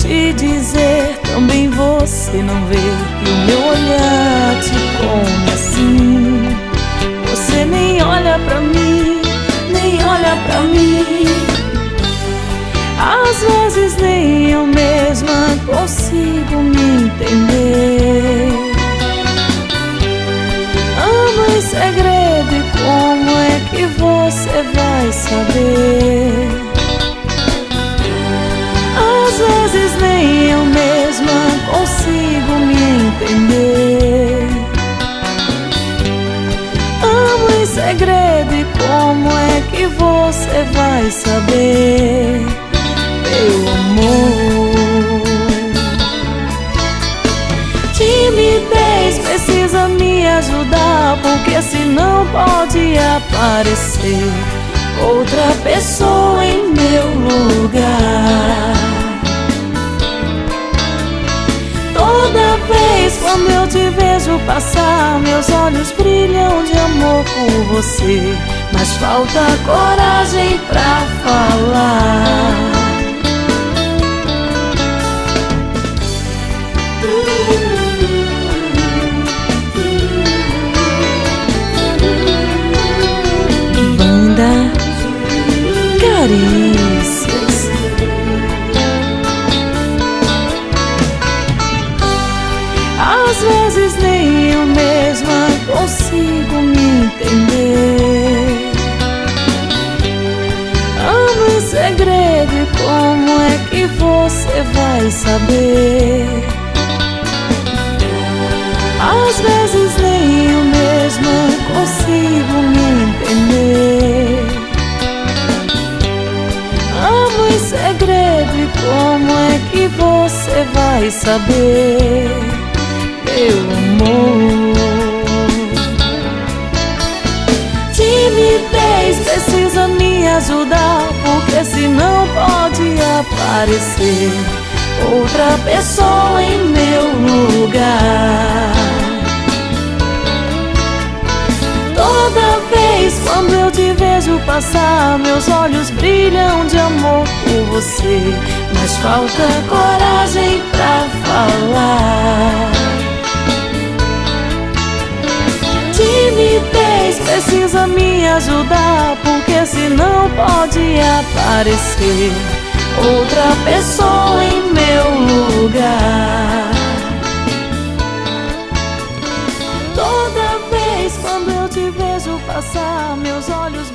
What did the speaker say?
te dizer, também você não vê que o meu olhar te come assim. Você nem olha pra mim, nem olha pra mim. Às vezes nem eu mesma consigo me entender. Amo em segredo e como é que você vai saber? Às vezes nem eu mesma consigo me entender. Amo em segredo e como é que você vai saber? Meu amor, timidez precisa me ajudar, porque senão pode aparecer outra pessoa em meu lugar. Toda vez quando eu te vejo passar, meus olhos brilham de amor por você, mas falta coragem pra falar. Banda Carícias. Às vezes nem eu mesma consigo me entender. Amo em segredo e como é que você vai saber? Às vezes nem eu mesma consigo me entender. Amo em segredo e como é que você vai saber? Meu amor, timidez precisa me ajudar, porque senão pode aparecer outra pessoa em meu lugar. Toda vez quando eu te vejo passar, meus olhos brilham de amor por você, mas falta coragem pra falar. Timidez precisa me ajudar, porque senão pode aparecer outra pessoa em meu lugar. Toda vez quando eu te vejo passar, meus olhos